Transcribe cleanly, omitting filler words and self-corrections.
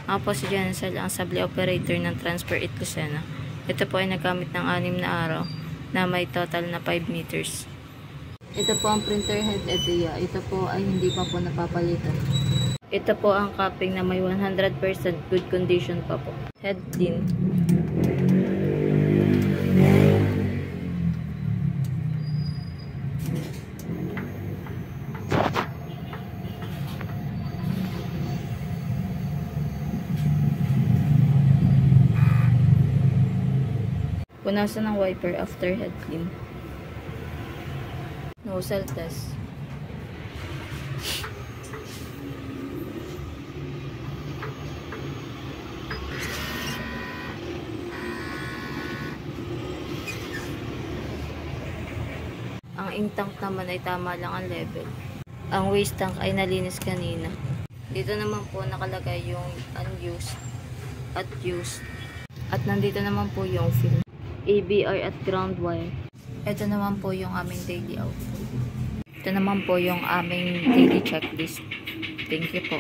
Ako po si Jansel, ang sable operator ng Transfer It Lucena. Ito po ay nagamit ng 6 na araw na may total na 5 meters. Ito po ang printer head ETIA. Ito po ay hindi pa po napapalitan. Ito po ang cupping na may 100% good condition pa po. Head din. Punasan ng wiper after head clean. Nozzle test. Ang ink tank naman ay tama lang ang level. Ang waste tank ay nalinis kanina. Dito naman po nakalagay yung unused at used. At nandito naman po yung film, ABR at ground wire. Ito naman po yung aming daily output. Ito naman po yung aming daily checklist. Thank you po.